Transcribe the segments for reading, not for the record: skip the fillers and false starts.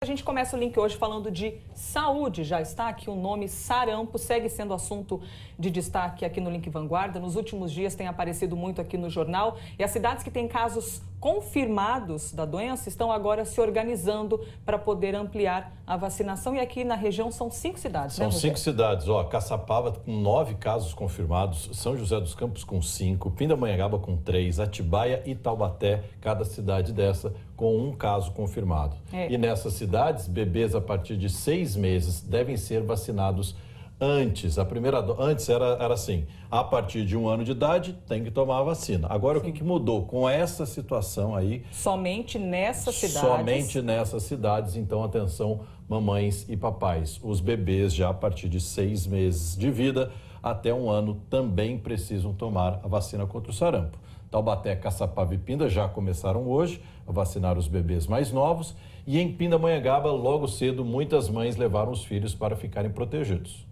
A gente começa o link hoje falando de saúde. Já está aqui o nome sarampo, segue sendo assunto de destaque aqui no Link Vanguarda. Nos últimos dias tem aparecido muito aqui no jornal e as cidades que têm casos confirmados da doença estão agora se organizando para poder ampliar a vacinação. E aqui na região são 5 cidades, né, São 5 cidades, Caçapava com 9 casos confirmados, São José dos Campos com 5, Pindamonhangaba com 3, Atibaia e Taubaté, cada cidade dessa com 1 caso confirmado. E nessas cidades, bebês a partir de 6 meses devem ser vacinados antes. Antes era assim, a partir de 1 ano de idade tem que tomar a vacina. Agora, o que mudou com essa situação aí? Somente nessas cidades? Somente nessas cidades, então atenção, mamães e papais. Os bebês já a partir de 6 meses de vida até 1 ano também precisam tomar a vacina contra o sarampo. Taubaté, Caçapava e Pinda já começaram hoje a vacinar os bebês mais novos e em Pindamonhangaba, logo cedo, muitas mães levaram os filhos para ficarem protegidos.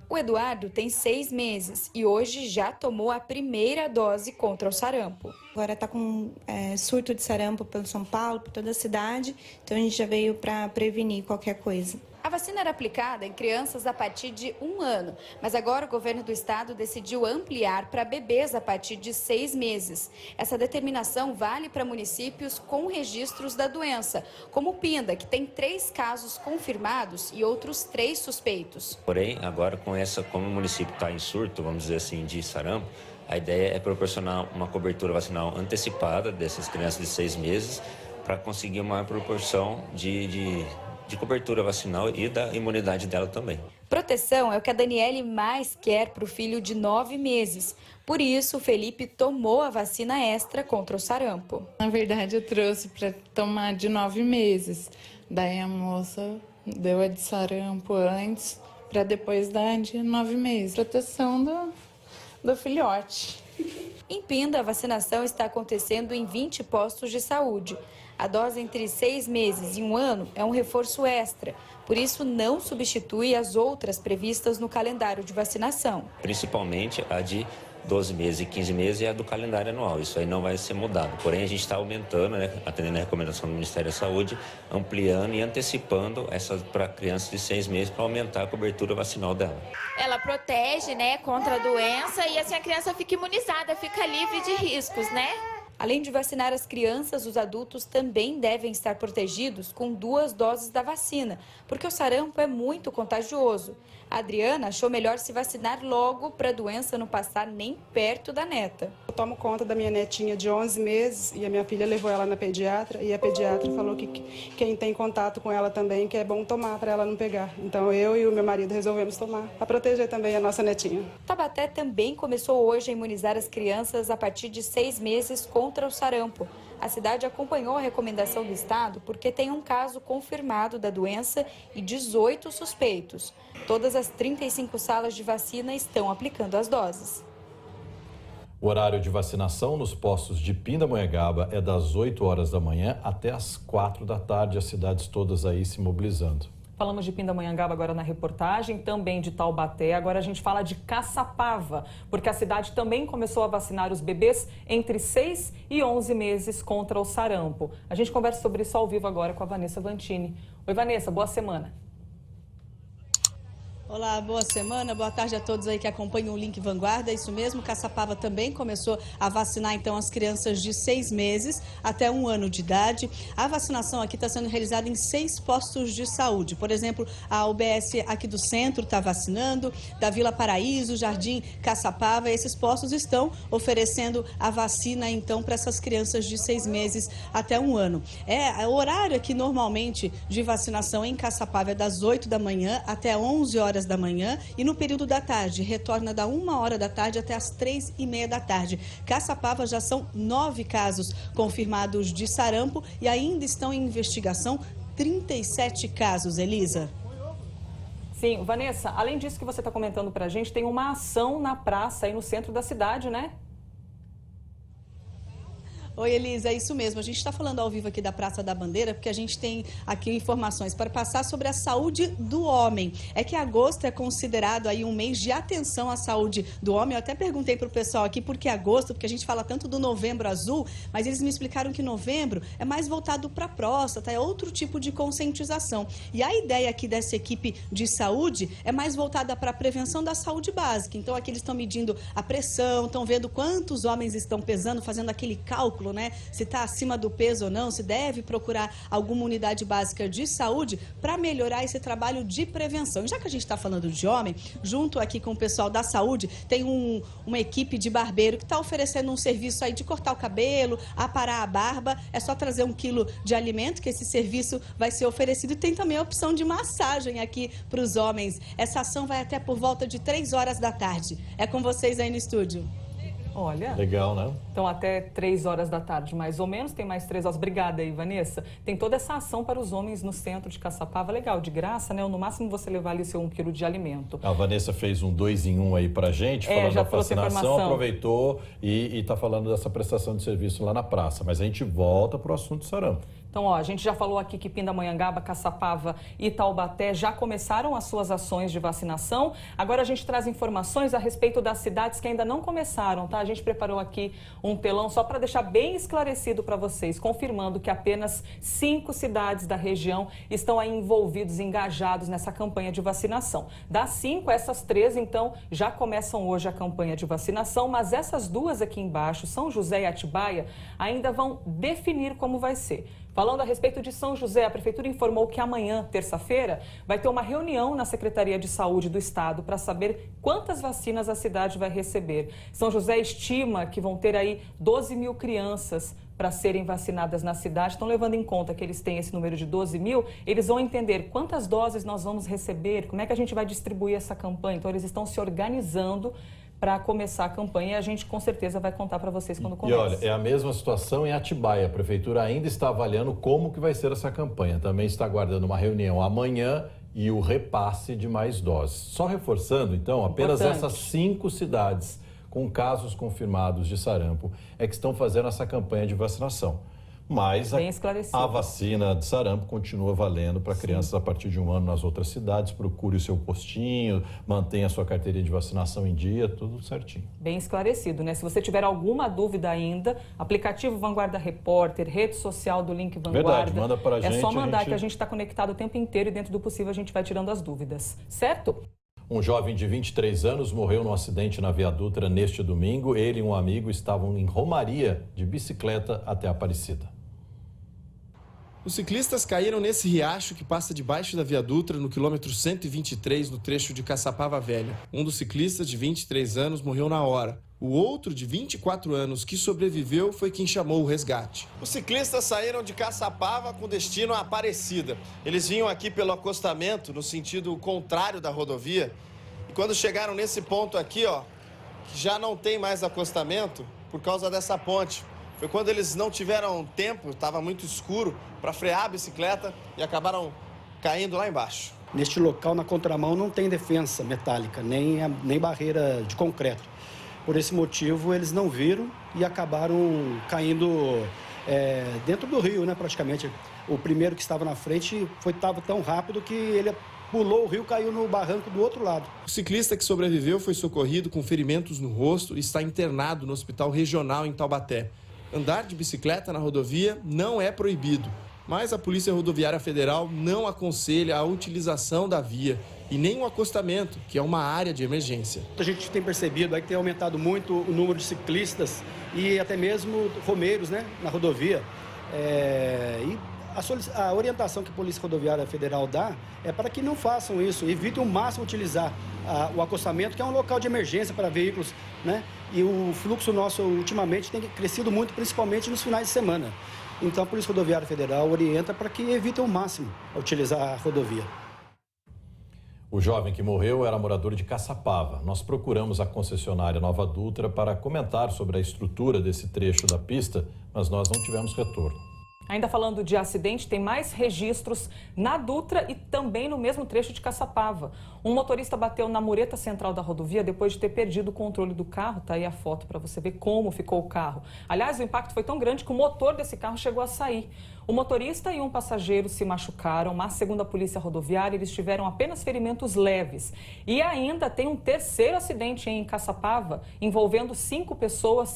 O Eduardo tem 6 meses e hoje já tomou a primeira dose contra o sarampo. Agora está com surto de sarampo pelo São Paulo, por toda a cidade, então a gente já veio para prevenir qualquer coisa. A vacina era aplicada em crianças a partir de 1 ano, mas agora o governo do estado decidiu ampliar para bebês a partir de 6 meses. Essa determinação vale para municípios com registros da doença, como Pinda, que tem 3 casos confirmados e outros 3 suspeitos. Porém, agora como o município está em surto, vamos dizer assim, de sarampo, a ideia é proporcionar uma cobertura vacinal antecipada dessas crianças de 6 meses para conseguir uma proporção de cobertura vacinal e da imunidade dela também. Proteção é o que a Daniele mais quer para o filho de 9 meses. Por isso, o Felipe tomou a vacina extra contra o sarampo. Na verdade, eu trouxe para tomar de 9 meses. Daí a moça deu a de sarampo antes, para depois dar de 9 meses. Proteção do filhote. Em Pinda, a vacinação está acontecendo em 20 postos de saúde. A dose entre 6 meses e 1 ano é um reforço extra, por isso não substitui as outras previstas no calendário de vacinação. Principalmente a de 12 meses e 15 meses e a do calendário anual. Isso aí não vai ser mudado. Porém, a gente está aumentando, atendendo a recomendação do Ministério da Saúde, ampliando e antecipando essa para crianças de 6 meses para aumentar a cobertura vacinal dela. Ela protege, contra a doença e assim a criança fica imunizada, fica livre de riscos, Além de vacinar as crianças, os adultos também devem estar protegidos com 2 doses da vacina, porque o sarampo é muito contagioso. A Adriana achou melhor se vacinar logo para a doença não passar nem perto da neta. Eu tomo conta da minha netinha de 11 meses e a minha filha levou ela na pediatra e a pediatra falou que quem tem contato com ela também, que é bom tomar para ela não pegar. Então eu e o meu marido resolvemos tomar para proteger também a nossa netinha. Taubaté também começou hoje a imunizar as crianças a partir de 6 meses contra o sarampo. A cidade acompanhou a recomendação do estado porque tem um caso confirmado da doença e 18 suspeitos. Todas as 35 salas de vacina estão aplicando as doses. O horário de vacinação nos postos de Pindamonhangaba é das 8 horas da manhã até as 4 da tarde, as cidades todas aí se mobilizando. Falamos de Pindamonhangaba agora na reportagem, também de Taubaté. Agora a gente fala de Caçapava, porque a cidade também começou a vacinar os bebês entre 6 e 11 meses contra o sarampo. A gente conversa sobre isso ao vivo agora com a Vanessa Vantini. Oi, Vanessa, boa semana. Olá, boa semana, boa tarde a todos aí que acompanham o Link Vanguarda. Isso mesmo, Caçapava também começou a vacinar então as crianças de 6 meses até 1 ano de idade. A vacinação aqui está sendo realizada em 6 postos de saúde. Por exemplo, a UBS aqui do centro está vacinando, da Vila Paraíso, Jardim Caçapava. Esses postos estão oferecendo a vacina então para essas crianças de 6 meses até 1 ano. O horário aqui normalmente de vacinação em Caçapava é das 8 da manhã até 11 horas da manhã e no período da tarde retorna da 1 hora da tarde até as 3h30 da tarde. Caçapava já são 9 casos confirmados de sarampo e ainda estão em investigação 37 casos, Elisa. Sim, Vanessa, além disso que você está comentando para a gente, tem uma ação na praça aí no centro da cidade, né? Oi, Elisa, é isso mesmo. A gente está falando ao vivo aqui da Praça da Bandeira, porque a gente tem aqui informações para passar sobre a saúde do homem. É que agosto é considerado aí um mês de atenção à saúde do homem. Eu até perguntei para o pessoal aqui por que agosto, porque a gente fala tanto do Novembro Azul, mas eles me explicaram que novembro é mais voltado para a próstata, é outro tipo de conscientização. E a ideia aqui dessa equipe de saúde é mais voltada para a prevenção da saúde básica. Então aqui eles estão medindo a pressão, estão vendo quantos homens estão pesando, fazendo aquele cálculo, né? Se está acima do peso ou não, se deve procurar alguma unidade básica de saúde para melhorar esse trabalho de prevenção. Já que a gente está falando de homem, junto aqui com o pessoal da saúde, tem uma equipe de barbeiro que está oferecendo um serviço aí de cortar o cabelo, aparar a barba. É só trazer 1 quilo de alimento que esse serviço vai ser oferecido. E tem também a opção de massagem aqui para os homens. Essa ação vai até por volta de 3 horas da tarde. É com vocês aí no estúdio. Olha. Legal, né? Então, até 3 horas da tarde, mais ou menos, tem mais 3 horas. Obrigada aí, Vanessa. Tem toda essa ação para os homens no centro de Caçapava. Legal, de graça, né? Ou no máximo você levar ali seu 1 quilo de alimento. A Vanessa fez um 2 em 1 aí pra gente, falando da vacinação, aproveitou e está falando dessa prestação de serviço lá na praça. Mas a gente volta pro assunto sarampo. Então, ó, a gente já falou aqui que Pindamonhangaba, Caçapava e Taubaté já começaram as suas ações de vacinação. Agora a gente traz informações a respeito das cidades que ainda não começaram, tá? A gente preparou aqui um telão só para deixar bem esclarecido para vocês, confirmando que apenas 5 cidades da região estão aí envolvidos, engajados nessa campanha de vacinação. Das 5, essas 3, então, já começam hoje a campanha de vacinação, mas essas 2 aqui embaixo, São José e Atibaia, ainda vão definir como vai ser. Falando a respeito de São José, a Prefeitura informou que amanhã, terça-feira, vai ter uma reunião na Secretaria de Saúde do Estado para saber quantas vacinas a cidade vai receber. São José estima que vão ter aí 12 mil crianças para serem vacinadas na cidade. Estão levando em conta que eles têm esse número de 12 mil, eles vão entender quantas doses nós vamos receber, como é que a gente vai distribuir essa campanha. Então, eles estão se organizando para começar a campanha e a gente com certeza vai contar para vocês quando começa. E olha, é a mesma situação em Atibaia. A Prefeitura ainda está avaliando como que vai ser essa campanha. Também está aguardando uma reunião amanhã e o repasse de mais doses. Só reforçando, então, apenas essas 5 cidades com casos confirmados de sarampo é que estão fazendo essa campanha de vacinação. Mas a vacina de sarampo continua valendo para crianças a partir de 1 ano nas outras cidades. Procure o seu postinho, mantenha a sua carteirinha de vacinação em dia, tudo certinho. Bem esclarecido, né? Se você tiver alguma dúvida ainda, aplicativo Vanguarda Repórter, rede social do Link Vanguarda. Verdade, manda para a gente. É só mandar que a gente está conectado o tempo inteiro e dentro do possível a gente vai tirando as dúvidas, certo? Um jovem de 23 anos morreu num acidente na Via Dutra neste domingo. Ele e um amigo estavam em Romaria de bicicleta até Aparecida. Os ciclistas caíram nesse riacho que passa debaixo da Via Dutra no quilômetro 123, no trecho de Caçapava Velha. Um dos ciclistas, de 23 anos, morreu na hora. O outro, de 24 anos, que sobreviveu, foi quem chamou o resgate. Os ciclistas saíram de Caçapava com destino a Aparecida. Eles vinham aqui pelo acostamento, no sentido contrário da rodovia. E quando chegaram nesse ponto aqui, ó, que já não tem mais acostamento, por causa dessa ponte, foi quando eles não tiveram tempo, estava muito escuro, para frear a bicicleta e acabaram caindo lá embaixo. Neste local, na contramão, não tem defensa metálica, nem barreira de concreto. Por esse motivo, eles não viram e acabaram caindo dentro do rio, né, praticamente. O primeiro que estava na frente estava tão rápido que ele pulou o rio e caiu no barranco do outro lado. O ciclista que sobreviveu foi socorrido com ferimentos no rosto e está internado no Hospital Regional em Taubaté. Andar de bicicleta na rodovia não é proibido, mas a Polícia Rodoviária Federal não aconselha a utilização da via e nem o acostamento, que é uma área de emergência. A gente tem percebido aí que tem aumentado muito o número de ciclistas e até mesmo romeiros, né, na rodovia. E a orientação que a Polícia Rodoviária Federal dá é para que não façam isso, evitem o máximo utilizar o acostamento, que é um local de emergência para veículos, né? E o fluxo nosso ultimamente tem crescido muito, principalmente nos finais de semana. Então a Polícia Rodoviária Federal orienta para que evitem o máximo utilizar a rodovia. O jovem que morreu era morador de Caçapava. Nós procuramos a concessionária Nova Dutra para comentar sobre a estrutura desse trecho da pista, mas nós não tivemos retorno. Ainda falando de acidente, tem mais registros na Dutra e também no mesmo trecho de Caçapava. Um motorista bateu na mureta central da rodovia depois de ter perdido o controle do carro. Tá aí a foto para você ver como ficou o carro. Aliás, o impacto foi tão grande que o motor desse carro chegou a sair. O motorista e um passageiro se machucaram, mas segundo a polícia rodoviária, eles tiveram apenas ferimentos leves. E ainda tem um terceiro acidente em Caçapava, envolvendo 5 pessoas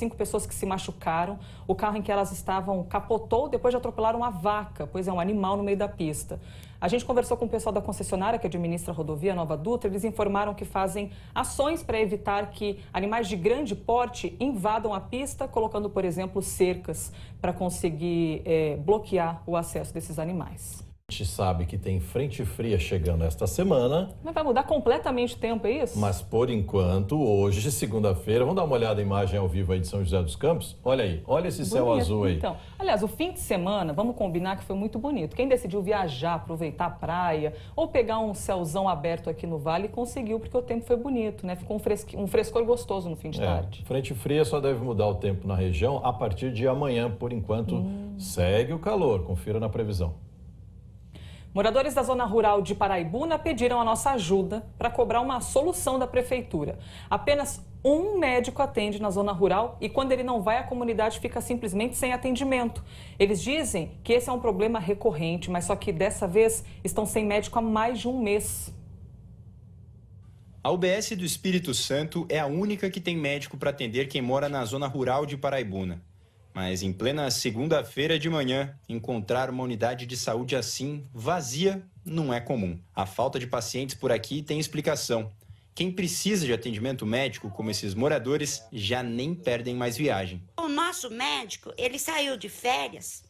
que se machucaram. O carro em que elas estavam capotou depois de atropelar uma vaca, pois é um animal no meio da pista. A gente conversou com o pessoal da concessionária que administra a rodovia Nova Dutra. Eles informaram que fazem ações para evitar que animais de grande porte invadam a pista, colocando, por exemplo, cercas para conseguir bloquear o acesso desses animais. A gente sabe que tem frente fria chegando esta semana. Mas vai mudar completamente o tempo, é isso? Mas por enquanto, hoje, segunda-feira, vamos dar uma olhada na imagem ao vivo aí de São José dos Campos? Olha aí, olha esse céu azul aí. Então, aliás, o fim de semana, vamos combinar que foi muito bonito. Quem decidiu viajar, aproveitar a praia ou pegar um céuzão aberto aqui no Vale, conseguiu, porque o tempo foi bonito, né? Ficou um frescor gostoso no fim de tarde. Frente fria só deve mudar o tempo na região a partir de amanhã. Por enquanto, segue o calor. Confira na previsão. Moradores da zona rural de Paraibuna pediram a nossa ajuda para cobrar uma solução da prefeitura. Apenas um médico atende na zona rural e quando ele não vai, a comunidade fica simplesmente sem atendimento. Eles dizem que esse é um problema recorrente, mas só que dessa vez estão sem médico há mais de um mês. A UBS do Espírito Santo é a única que tem médico para atender quem mora na zona rural de Paraibuna. Mas em plena segunda-feira de manhã, encontrar uma unidade de saúde assim, vazia, não é comum. A falta de pacientes por aqui tem explicação. Quem precisa de atendimento médico, como esses moradores, já nem perdem mais viagem. O nosso médico, ele saiu de férias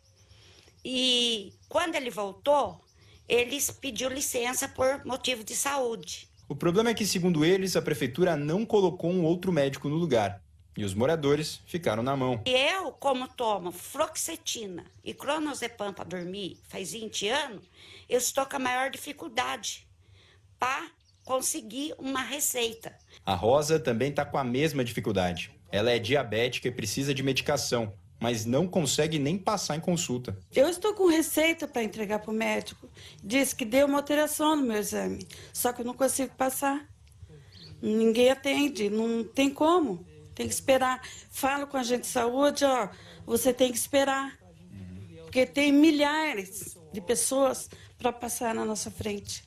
e quando ele voltou, ele pediu licença por motivo de saúde. O problema é que, segundo eles, a prefeitura não colocou um outro médico no lugar. E os moradores ficaram na mão. Eu, como tomo fluoxetina e clonazepam para dormir faz 20 anos, eu estou com a maior dificuldade para conseguir uma receita. A Rosa também está com a mesma dificuldade. Ela é diabética e precisa de medicação, mas não consegue nem passar em consulta. Eu estou com receita para entregar para o médico. Diz que deu uma alteração no meu exame, só que eu não consigo passar. Ninguém atende, não tem como. Tem que esperar. Falo com a agente de saúde, ó, você tem que esperar. Porque tem milhares de pessoas para passar na nossa frente.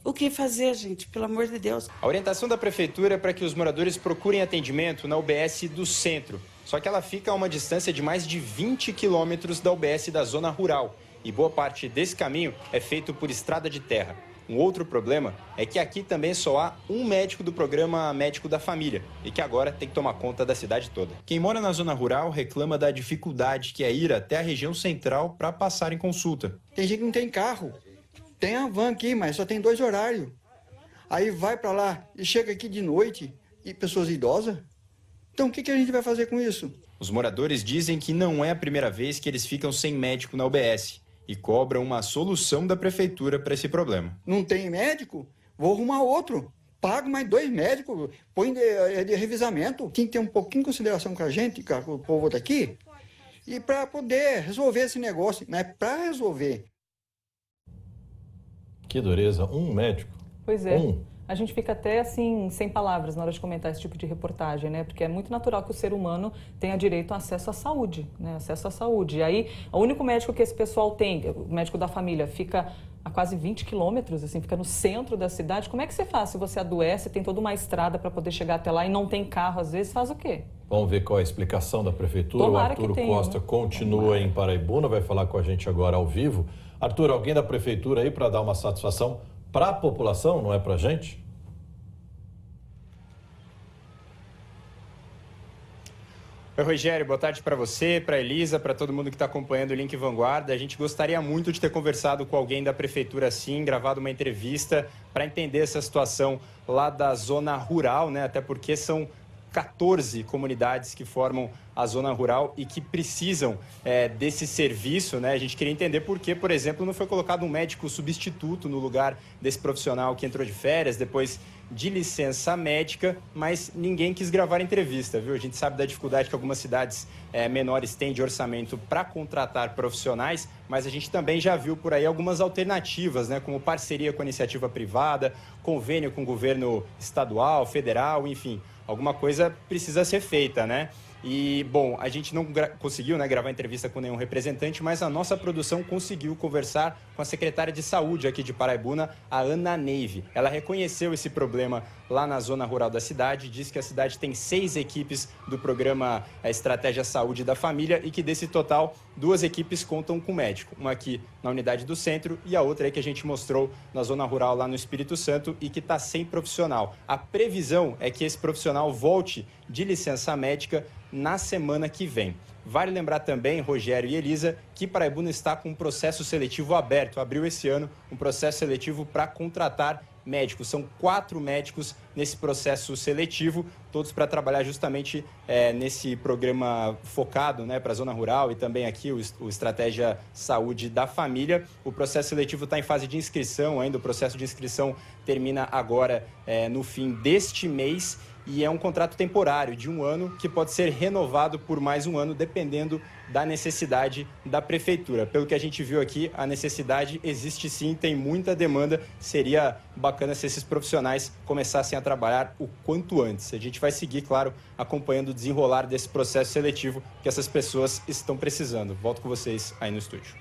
O que fazer, gente? Pelo amor de Deus. A orientação da prefeitura é para que os moradores procurem atendimento na UBS do centro. Só que ela fica a uma distância de mais de 20 quilômetros da UBS da zona rural. E boa parte desse caminho é feito por estrada de terra. Um outro problema é que aqui também só há um médico do programa Médico da Família e que agora tem que tomar conta da cidade toda. Quem mora na zona rural reclama da dificuldade que é ir até a região central para passar em consulta. Tem gente que não tem carro, tem a van aqui, mas só tem 2 horários. Aí vai para lá e chega aqui de noite e pessoas idosas. Então o que a gente vai fazer com isso? Os moradores dizem que não é a primeira vez que eles ficam sem médico na UBS. E cobram uma solução da prefeitura para esse problema. Não tem médico? Vou arrumar outro. Pago mais 2 médicos, põe de revisamento. Tem que ter um pouquinho de consideração com a gente, com o povo daqui, e para poder resolver esse negócio, mas para resolver. Que dureza, um médico. Pois é. A gente fica até assim, sem palavras na hora de comentar esse tipo de reportagem, né? Porque é muito natural que o ser humano tenha direito ao acesso à saúde, né? Acesso à saúde. E aí, o único médico que esse pessoal tem, o médico da família, fica a quase 20 quilômetros, assim, fica no centro da cidade. Como é que você faz se você adoece, tem toda uma estrada para poder chegar até lá e não tem carro, às vezes, faz o quê? Vamos ver qual é a explicação da prefeitura. Tomara o Arturo que tenha, Costa continua em Paraibuna, vai falar com a gente agora ao vivo. Arthur, alguém da prefeitura aí para dar uma satisfação para a população, não é para a gente? Oi, Rogério, boa tarde para você, para a Elisa, para todo mundo que está acompanhando o Link Vanguarda. A gente gostaria muito de ter conversado com alguém da prefeitura, sim, gravado uma entrevista para entender essa situação lá da zona rural, né? Até porque são 14 comunidades que formam a zona rural e que precisam desse serviço, né? A gente queria entender por que, por exemplo, não foi colocado um médico substituto no lugar desse profissional que entrou de férias, depois de licença médica, mas ninguém quis gravar entrevista, viu? A gente sabe da dificuldade que algumas cidades menores têm de orçamento para contratar profissionais, mas a gente também já viu por aí algumas alternativas, né? Como parceria com a iniciativa privada, convênio com o governo estadual, federal, enfim, alguma coisa precisa ser feita, né? E, bom, a gente não conseguiu, né, gravar entrevista com nenhum representante, mas a nossa produção conseguiu conversar com a secretária de saúde aqui de Paraibuna, a Ana Neive. Ela reconheceu esse problema lá na zona rural da cidade, disse que a cidade tem 6 equipes do programa Estratégia Saúde da Família e que desse total 2 equipes contam com médico. Uma aqui na unidade do centro e a outra aí que a gente mostrou na zona rural lá no Espírito Santo e que está sem profissional. A previsão é que esse profissional volte de licença médica na semana que vem. Vale lembrar também, Rogério e Elisa, que Paraibuna está com um processo seletivo aberto. Abriu esse ano um processo seletivo para contratar médicos. São 4 médicos nesse processo seletivo, todos para trabalhar justamente nesse programa focado, né, para a zona rural e também aqui o Estratégia Saúde da Família. O processo seletivo está em fase de inscrição ainda. O processo de inscrição termina agora no fim deste mês. E é um contrato temporário de 1 ano que pode ser renovado por mais 1 ano, dependendo da necessidade da prefeitura. Pelo que a gente viu aqui, a necessidade existe sim, tem muita demanda. Seria bacana se esses profissionais começassem a trabalhar o quanto antes. A gente vai seguir, claro, acompanhando o desenrolar desse processo seletivo que essas pessoas estão precisando. Volto com vocês aí no estúdio.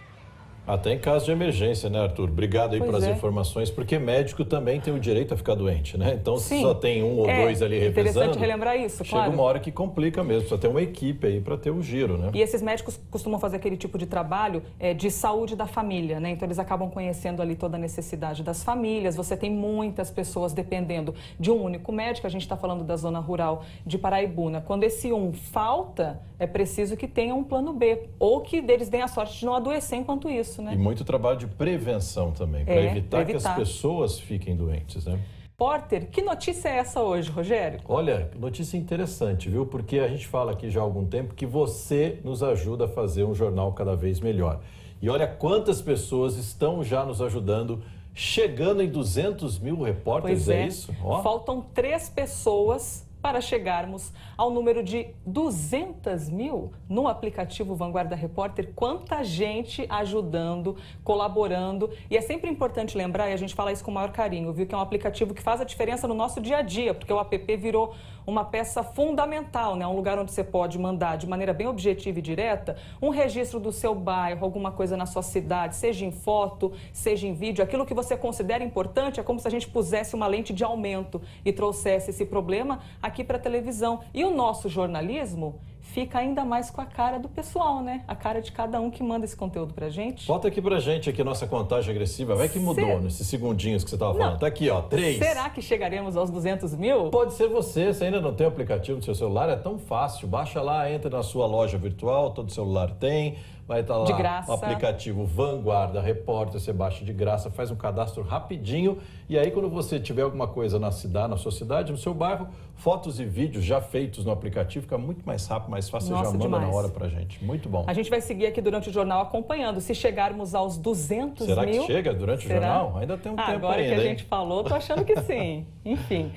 Até em caso de emergência, né, Arthur? Obrigado aí pelas informações, porque médico também tem o direito a ficar doente, né? Então, se só tem 1 ou 2 ali revezando... Interessante relembrar isso, claro. Chega uma hora que complica mesmo, precisa ter uma equipe aí para ter o giro, né? E esses médicos costumam fazer aquele tipo de trabalho de saúde da família, né? Então, eles acabam conhecendo ali toda a necessidade das famílias. Você tem muitas pessoas dependendo de um único médico. A gente está falando da zona rural de Paraibuna. Quando esse falta, é preciso que tenha um plano B, ou que eles deem a sorte de não adoecer enquanto isso. Né? E muito trabalho de prevenção também, para evitar que as pessoas fiquem doentes, né? Porter, que notícia é essa hoje, Rogério? Olha, notícia interessante, viu? Porque a gente fala aqui já há algum tempo que você nos ajuda a fazer um jornal cada vez melhor. E olha quantas pessoas estão já nos ajudando, chegando em 200 mil repórteres, pois é isso? Ó. Faltam 3 pessoas para chegarmos ao número de 200 mil no aplicativo Vanguarda Repórter. Quanta gente ajudando, colaborando. E é sempre importante lembrar, e a gente fala isso com o maior carinho, viu, que é um aplicativo que faz a diferença no nosso dia a dia, porque o app virou uma peça fundamental, né? Um lugar onde você pode mandar de maneira bem objetiva e direta um registro do seu bairro, alguma coisa na sua cidade, seja em foto, seja em vídeo. Aquilo que você considera importante é como se a gente pusesse uma lente de aumento e trouxesse esse problema aqui para a televisão. E o nosso jornalismo fica ainda mais com a cara do pessoal, né? A cara de cada um que manda esse conteúdo pra gente. Bota aqui pra gente aqui a nossa contagem agressiva. Vai que mudou nesses segundinhos que você estava falando. Tá aqui, ó, 3. Será que chegaremos aos 200 mil? Pode ser você ainda não tem o aplicativo no seu celular, é tão fácil. Baixa lá, entra na sua loja virtual, todo celular tem. Vai estar lá de graça. O aplicativo Vanguarda Repórter, você baixa de graça, faz um cadastro rapidinho e aí quando você tiver alguma coisa na cidade, na sua cidade, no seu bairro, fotos e vídeos já feitos no aplicativo, fica muito mais rápido, mais fácil, você já manda demais. Na hora pra gente. Muito bom. A gente vai seguir aqui durante o jornal acompanhando. Se chegarmos aos 200 Será mil... que chega durante o jornal? Ainda tem um tempo agora ainda, que a gente falou, tô achando que sim. Enfim.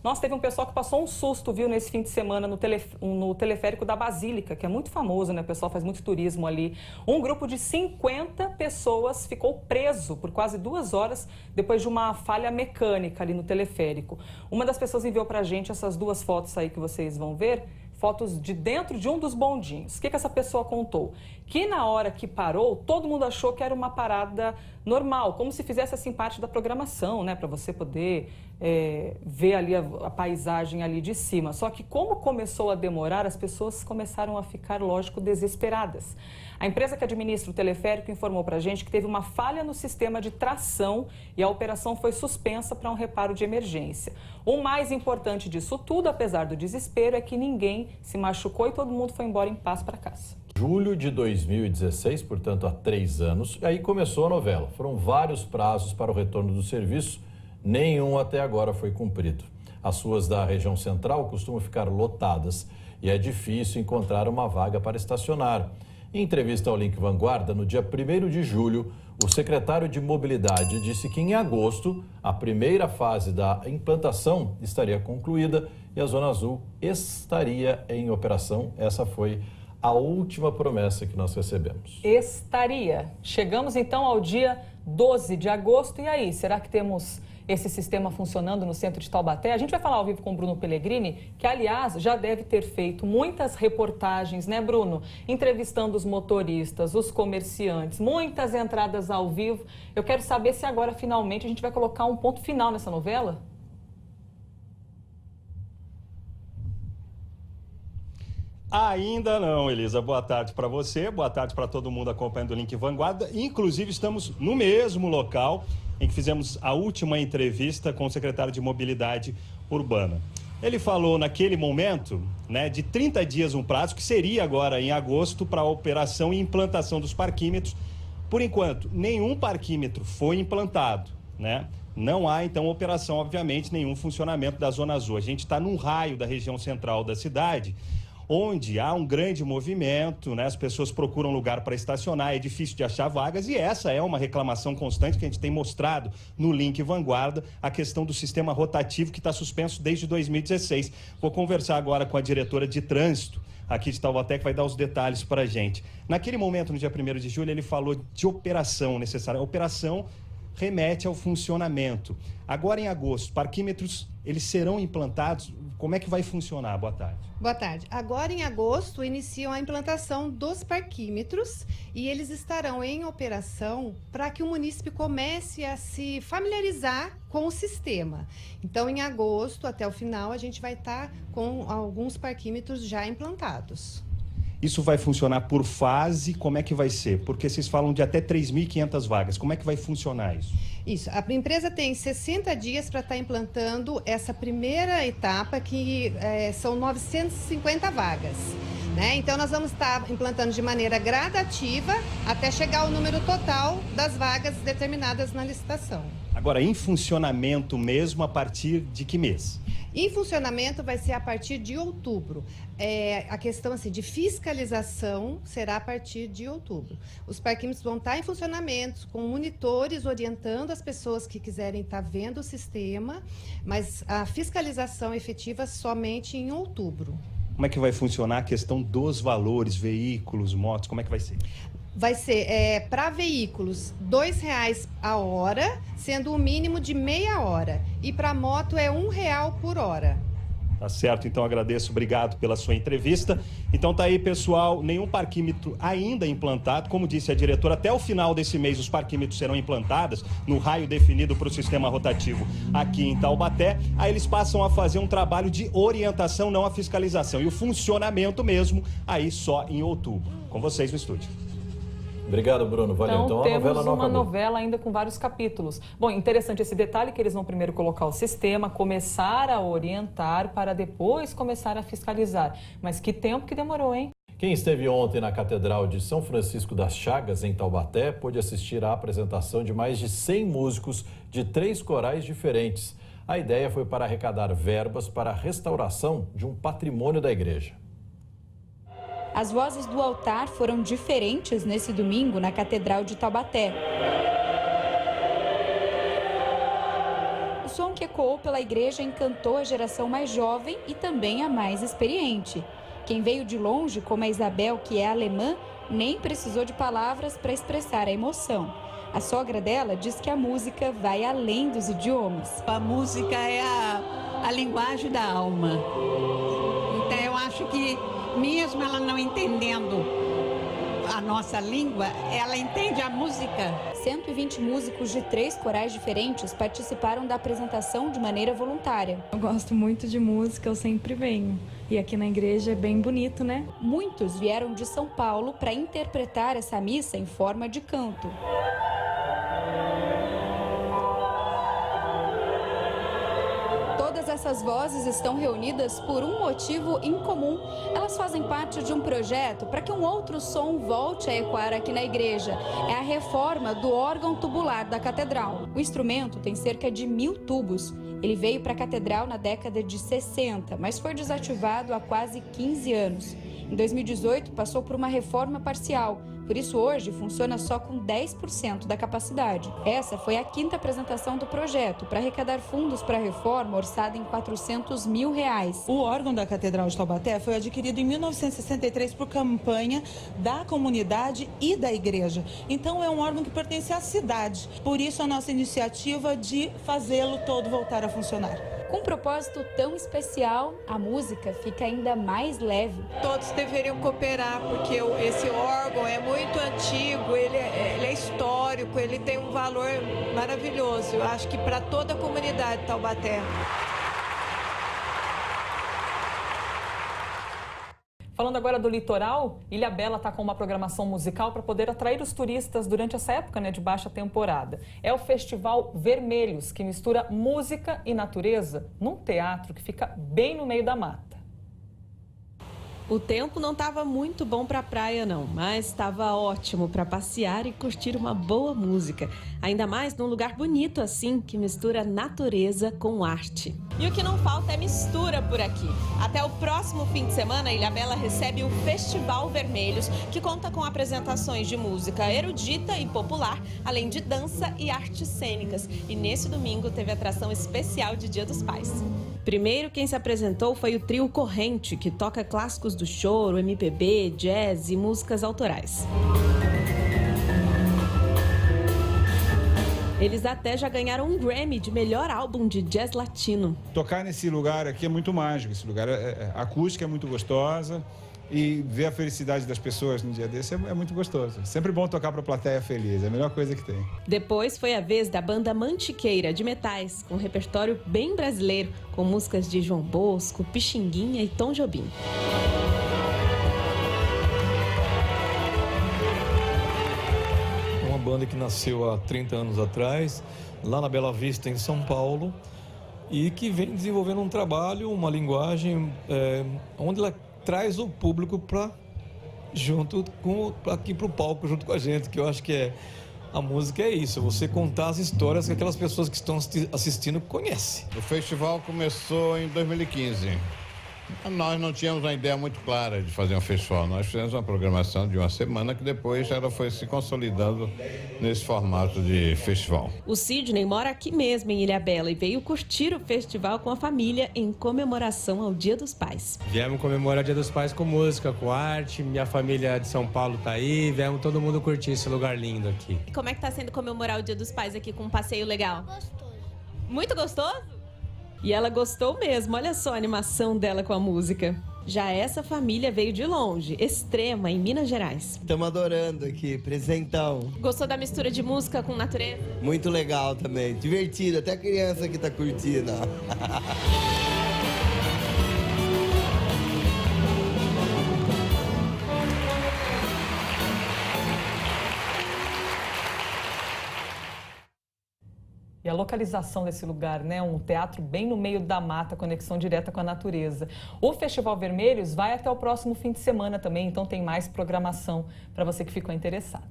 Nossa, teve um pessoal que passou um susto, viu, nesse fim de semana no teleférico da Basílica, que é muito famoso, né? O pessoal faz muito turismo ali. Um grupo de 50 pessoas ficou preso por quase 2 horas depois de uma falha mecânica ali no teleférico. Uma das pessoas enviou pra gente essas 2 fotos aí que vocês vão ver, fotos de dentro de um dos bondinhos. O que essa pessoa contou? Que na hora que parou, todo mundo achou que era uma parada normal, como se fizesse assim parte da programação, né? Para você poder ver ali a paisagem ali de cima. Só que como começou a demorar, as pessoas começaram a ficar, lógico, desesperadas. A empresa que administra o teleférico informou para a gente que teve uma falha no sistema de tração e a operação foi suspensa para um reparo de emergência. O mais importante disso tudo, apesar do desespero, é que ninguém se machucou e todo mundo foi embora em paz para casa. Julho de 2016, portanto há 3 anos, aí começou a novela. Foram vários prazos para o retorno do serviço, nenhum até agora foi cumprido. As ruas da região central costumam ficar lotadas e é difícil encontrar uma vaga para estacionar. Em entrevista ao Link Vanguarda, no dia 1º de julho, o secretário de Mobilidade disse que em agosto a primeira fase da implantação estaria concluída e a Zona Azul estaria em operação. Essa foi a última promessa que nós recebemos. Estaria. Chegamos então ao dia 12 de agosto. E aí, será que temos esse sistema funcionando no centro de Taubaté? A gente vai falar ao vivo com o Bruno Pellegrini, que, aliás, já deve ter feito muitas reportagens, né, Bruno? Entrevistando os motoristas, os comerciantes, muitas entradas ao vivo. Eu quero saber se agora, finalmente, a gente vai colocar um ponto final nessa novela? Ainda não, Elisa. Boa tarde para você, boa tarde para todo mundo acompanhando o Link Vanguarda. Inclusive, estamos no mesmo local em que fizemos a última entrevista com o secretário de Mobilidade Urbana. Ele falou naquele momento, né, de 30 dias um prazo, que seria agora em agosto para a operação e implantação dos parquímetros. Por enquanto, nenhum parquímetro foi implantado, né? Não há, então, operação, obviamente, nenhum funcionamento da Zona Azul. A gente está num raio da região central da cidade, onde há um grande movimento, né? As pessoas procuram lugar para estacionar, é difícil de achar vagas, e essa é uma reclamação constante que a gente tem mostrado no Link Vanguarda, a questão do sistema rotativo que está suspenso desde 2016. Vou conversar agora com a diretora de trânsito aqui de Taubaté, que vai dar os detalhes para a gente. Naquele momento, no dia 1º de julho, ele falou de operação necessária. A operação remete ao funcionamento. Agora, em agosto, parquímetros, eles serão implantados. Como é que vai funcionar? Boa tarde. Boa tarde. Agora, em agosto, iniciam a implantação dos parquímetros e eles estarão em operação para que o município comece a se familiarizar com o sistema. Então, em agosto, até o final, a gente vai estar com alguns parquímetros já implantados. Isso vai funcionar por fase? Como é que vai ser? Porque vocês falam de até 3.500 vagas. Como é que vai funcionar isso? Isso. A empresa tem 60 dias para estar implantando essa primeira etapa, que são 950 vagas, né? Então, nós vamos estar implantando de maneira gradativa até chegar ao número total das vagas determinadas na licitação. Agora, em funcionamento mesmo, a partir de que mês? Em funcionamento vai ser a partir de outubro. A questão assim, de fiscalização será a partir de outubro. Os parquímetros vão estar em funcionamento, com monitores orientando as pessoas que quiserem estar vendo o sistema, mas a fiscalização efetiva somente em outubro. Como é que vai funcionar a questão dos valores, veículos, motos, como é que vai ser? Vai ser, para veículos, R$ 2,00 a hora, sendo o mínimo de meia hora. E para moto é R$ 1,00 por hora. Tá certo, então agradeço, obrigado pela sua entrevista. Então tá aí, pessoal, nenhum parquímetro ainda implantado. Como disse a diretora, até o final desse mês os parquímetros serão implantados no raio definido para o sistema rotativo aqui em Taubaté. Aí eles passam a fazer um trabalho de orientação, não a fiscalização. E o funcionamento mesmo aí só em outubro. Com vocês no estúdio. Obrigado, Bruno. Valeu. Então, temos uma novela ainda com vários capítulos. Bom, interessante esse detalhe que eles vão primeiro colocar o sistema, começar a orientar para depois começar a fiscalizar. Mas que tempo que demorou, hein? Quem esteve ontem na Catedral de São Francisco das Chagas, em Taubaté, pôde assistir à apresentação de mais de 100 músicos de 3 corais diferentes. A ideia foi para arrecadar verbas para a restauração de um patrimônio da igreja. As vozes do altar foram diferentes nesse domingo na Catedral de Taubaté. O som que ecoou pela igreja encantou a geração mais jovem e também a mais experiente. Quem veio de longe, como a Isabel, que é alemã, nem precisou de palavras para expressar a emoção. A sogra dela diz que a música vai além dos idiomas. A música é a linguagem da alma. Então eu acho que mesmo ela não entendendo a nossa língua, ela entende a música. 120 músicos de 3 corais diferentes participaram da apresentação de maneira voluntária. Eu gosto muito de música, eu sempre venho. E aqui na igreja é bem bonito, né? Muitos vieram de São Paulo para interpretar essa missa em forma de canto. Todas essas vozes estão reunidas por um motivo em comum. Elas fazem parte de um projeto para que um outro som volte a ecoar aqui na igreja. É a reforma do órgão tubular da catedral. O instrumento tem cerca de 1000 tubos. Ele veio para a catedral na década de 60, mas foi desativado há quase 15 anos. Em 2018, passou por uma reforma parcial. Por isso, hoje, funciona só com 10% da capacidade. Essa foi a 5ª apresentação do projeto, para arrecadar fundos para a reforma, orçada em R$400 mil. O órgão da Catedral de Taubaté foi adquirido em 1963 por campanha da comunidade e da igreja. Então, é um órgão que pertence à cidade. Por isso, a nossa iniciativa de fazê-lo todo voltar a funcionar. Com um propósito tão especial, a música fica ainda mais leve. Todos deveriam cooperar, porque esse órgão é muito antigo, ele é histórico, ele tem um valor maravilhoso, eu acho que para toda a comunidade de Taubaté. Falando agora do litoral, Ilhabela está com uma programação musical para poder atrair os turistas durante essa época, de baixa temporada. É o Festival Vermelhos, que mistura música e natureza num teatro que fica bem no meio da mata. O tempo não estava muito bom para a praia, não, mas estava ótimo para passear e curtir uma boa música. Ainda mais num lugar bonito assim, que mistura natureza com arte. E o que não falta é mistura por aqui. Até o próximo fim de semana, Ilhabela recebe o Festival Vermelhos, que conta com apresentações de música erudita e popular, além de dança e artes cênicas. E nesse domingo teve atração especial de Dia dos Pais. Primeiro, quem se apresentou foi o trio Corrente, que toca clássicos do choro, MPB, jazz e músicas autorais. Eles até já ganharam um Grammy de melhor álbum de jazz latino. Tocar nesse lugar aqui é muito mágico. Esse lugar, a acústica é muito gostosa e ver a felicidade das pessoas no dia desse é muito gostoso. Sempre bom tocar para a plateia feliz, é a melhor coisa que tem. Depois foi a vez da banda Mantiqueira, de metais, com um repertório bem brasileiro, com músicas de João Bosco, Pixinguinha e Tom Jobim. Uma banda que nasceu há 30 anos atrás, lá na Bela Vista, em São Paulo, e que vem desenvolvendo um trabalho, uma linguagem, onde ela traz o público aqui para o palco junto com a gente, que eu acho que a música é isso, você contar as histórias que aquelas pessoas que estão assistindo conhecem. O festival começou em 2015. Nós não tínhamos uma ideia muito clara de fazer um festival. Nós fizemos uma programação de uma semana que depois ela foi se consolidando nesse formato de festival. O Sidney mora aqui mesmo em Ilhabela e veio curtir o festival com a família em comemoração ao Dia dos Pais. Viemos comemorar o Dia dos Pais com música, com arte. Minha família de São Paulo tá aí. Viemos todo mundo curtir esse lugar lindo aqui. E como é que tá sendo comemorar o Dia dos Pais aqui com um passeio legal? Gostoso. Muito gostoso? E ela gostou mesmo, olha só a animação dela com a música. Já essa família veio de longe, Extrema, em Minas Gerais. Estamos adorando aqui, presentão. Gostou da mistura de música com natureza? Muito legal também, divertido, até a criança que tá curtindo. E a localização desse lugar, um teatro bem no meio da mata, conexão direta com a natureza. O Festival Vermelhos vai até o próximo fim de semana também, então tem mais programação para você que ficou interessado.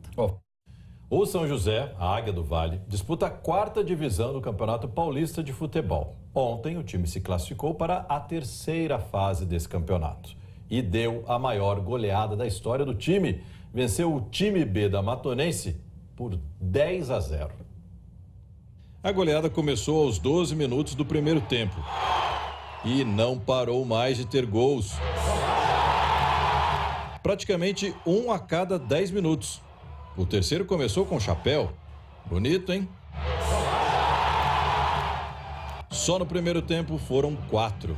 O São José, a Águia do Vale, disputa a 4ª divisão do Campeonato Paulista de Futebol. Ontem, o time se classificou para a 3ª fase desse campeonato e deu a maior goleada da história do time. Venceu o time B da Matonense por 10-0. A goleada começou aos 12 minutos do primeiro tempo e não parou mais de ter gols. Praticamente um a cada 10 minutos. O terceiro começou com chapéu. Bonito, hein? Só no primeiro tempo foram 4.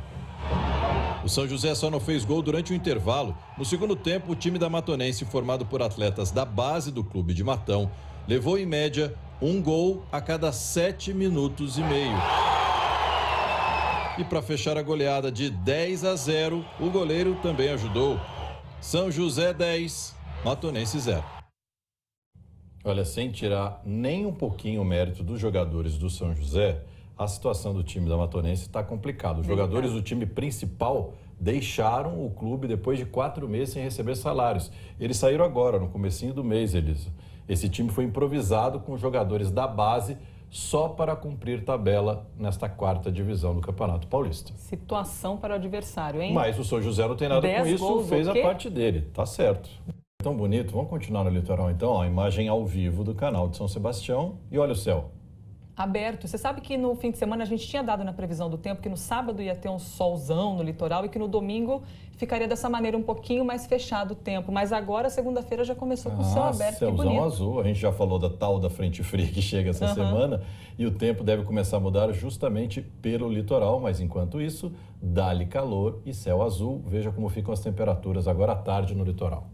O São José só não fez gol durante o intervalo. No segundo tempo, o time da Matonense, formado por atletas da base do clube de Matão, levou em média um gol a cada 7 minutos e meio. E para fechar a goleada de 10-0, o goleiro também ajudou. São José 10, Matonense 0. Olha, sem tirar nem um pouquinho o mérito dos jogadores do São José, a situação do time da Matonense está complicada. Os jogadores do time principal deixaram o clube depois de 4 meses sem receber salários. Eles saíram agora, no comecinho do mês, Elisa. Esse time foi improvisado com os jogadores da base só para cumprir tabela nesta 4ª divisão do Campeonato Paulista. Situação para o adversário, hein? Mas o São José não tem nada com isso, fez a parte dele, tá certo. Tão bonito, vamos continuar no litoral então, ó, a imagem ao vivo do canal de São Sebastião e olha o céu. Aberto. Você sabe que no fim de semana a gente tinha dado na previsão do tempo que no sábado ia ter um solzão no litoral e que no domingo ficaria dessa maneira um pouquinho mais fechado o tempo. Mas agora, segunda-feira, já começou com o céu aberto. Céuzão que bonito. Azul. A gente já falou da tal da frente fria que chega essa semana e o tempo deve começar a mudar justamente pelo litoral. Mas enquanto isso, dá-lhe calor e céu azul. Veja como ficam as temperaturas agora à tarde no litoral.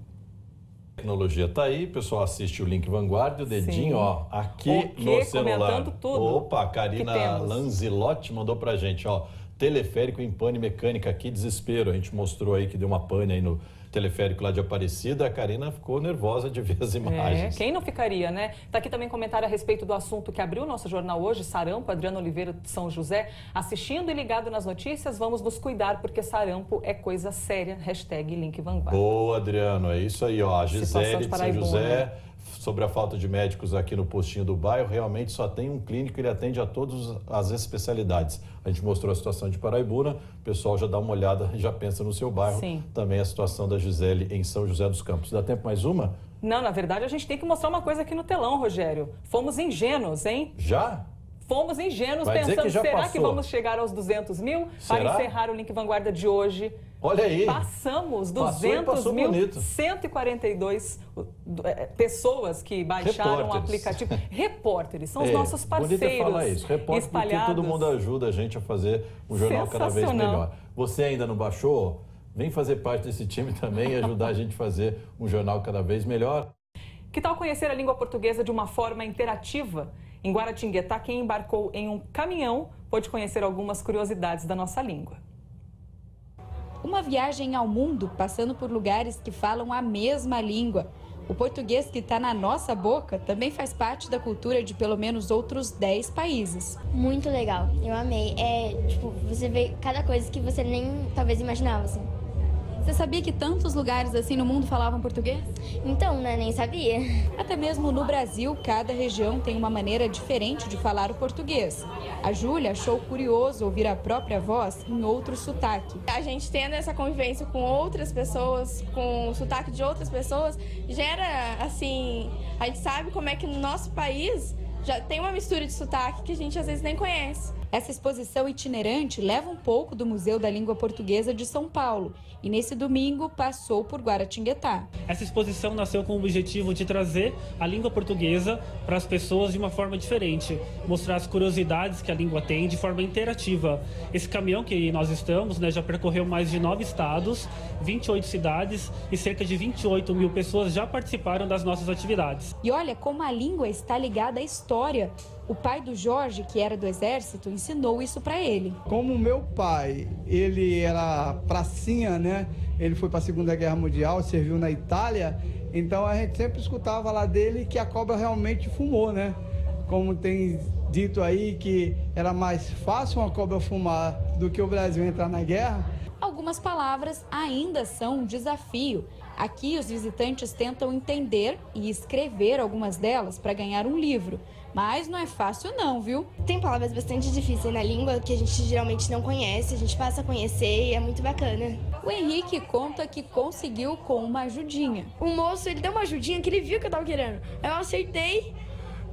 A tecnologia tá aí, o pessoal assiste o Link Vanguarda, o dedinho, ó, aqui no celular. Tudo. Opa, a Karina Lanzilotti mandou pra gente, ó, teleférico em pane mecânica, que desespero. A gente mostrou aí que deu uma pane aí no teleférico lá de Aparecida, a Karina ficou nervosa de ver as imagens. Quem não ficaria, né? Tá aqui também comentário a respeito do assunto que abriu o nosso jornal hoje, sarampo, Adriano Oliveira de São José, assistindo e ligado nas notícias, vamos nos cuidar porque sarampo é coisa séria, hashtag Link Vanguarda. Boa, Adriano, é isso aí, ó, a Gisele de São José, sobre a falta de médicos aqui no postinho do bairro, realmente só tem um clínico, ele atende a todas as especialidades. A gente mostrou a situação de Paraibuna, o pessoal já dá uma olhada, já pensa no seu bairro. Sim. Também a situação da Gisele em São José dos Campos. Dá tempo mais uma? Não, na verdade a gente tem que mostrar uma coisa aqui no telão, Rogério. Fomos ingênuos, hein? Já? Fomos ingênuos Vai pensando, será passou? que vamos chegar aos 200 mil? Será? Para encerrar o Link Vanguarda de hoje. Olha aí. Passamos 200 mil, bonito. 142 pessoas que baixaram o aplicativo. Repórteres, são os nossos parceiros. Bonito é falar isso. Repórter, porque todo mundo ajuda a gente a fazer um jornal cada vez melhor. Você ainda não baixou? Vem fazer parte desse time também e ajudar a gente a fazer um jornal cada vez melhor. Que tal conhecer a língua portuguesa de uma forma interativa? Em Guaratinguetá, quem embarcou em um caminhão pôde conhecer algumas curiosidades da nossa língua. Uma viagem ao mundo, passando por lugares que falam a mesma língua. O português que está na nossa boca também faz parte da cultura de pelo menos outros 10 países. Muito legal, eu amei. Você vê cada coisa que você nem talvez imaginava, assim. Você sabia que tantos lugares assim no mundo falavam português? Então, né, nem sabia. Até mesmo no Brasil, cada região tem uma maneira diferente de falar o português. A Júlia achou curioso ouvir a própria voz em outro sotaque. A gente tendo essa convivência com outras pessoas, com o sotaque de outras pessoas, gera, assim, a gente sabe como é que no nosso país já tem uma mistura de sotaque que a gente às vezes nem conhece. Essa exposição itinerante leva um pouco do Museu da Língua Portuguesa de São Paulo e nesse domingo passou por Guaratinguetá. Essa exposição nasceu com o objetivo de trazer a língua portuguesa para as pessoas de uma forma diferente, mostrar as curiosidades que a língua tem de forma interativa. Esse caminhão que nós estamos, já percorreu mais de 9 estados, 28 cidades e cerca de 28 mil pessoas já participaram das nossas atividades. E olha como a língua está ligada à história. O pai do Jorge, que era do exército, ensinou isso para ele. Como meu pai, ele era pracinha, né? Ele foi para a Segunda Guerra Mundial, serviu na Itália, então a gente sempre escutava lá dele que a cobra realmente fumou, né? Como tem dito aí que era mais fácil uma cobra fumar do que o Brasil entrar na guerra. Algumas palavras ainda são um desafio. Aqui os visitantes tentam entender e escrever algumas delas para ganhar um livro. Mas não é fácil não, viu? Tem palavras bastante difíceis na língua que a gente geralmente não conhece, a gente passa a conhecer e é muito bacana. O Henrique conta que conseguiu com uma ajudinha. O moço, ele deu uma ajudinha que ele viu que eu tava querendo. Aí eu acertei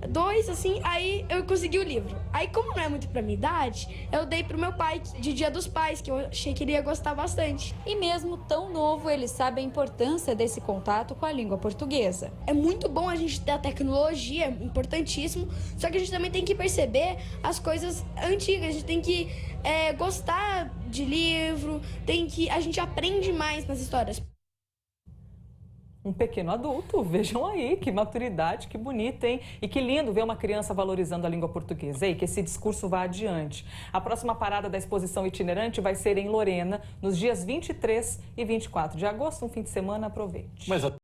2, assim, aí eu consegui o livro. Aí, como não é muito pra minha idade, eu dei pro meu pai de Dia dos Pais, que eu achei que ele ia gostar bastante. E mesmo tão novo, ele sabe a importância desse contato com a língua portuguesa. É muito bom a gente ter a tecnologia, é importantíssimo, só que a gente também tem que perceber as coisas antigas, a gente tem que gostar de livro, a gente aprende mais nas histórias. Um pequeno adulto, vejam aí, que maturidade, que bonita, hein? E que lindo ver uma criança valorizando a língua portuguesa, e que esse discurso vá adiante. A próxima parada da exposição itinerante vai ser em Lorena, nos dias 23 e 24 de agosto, um fim de semana, aproveite.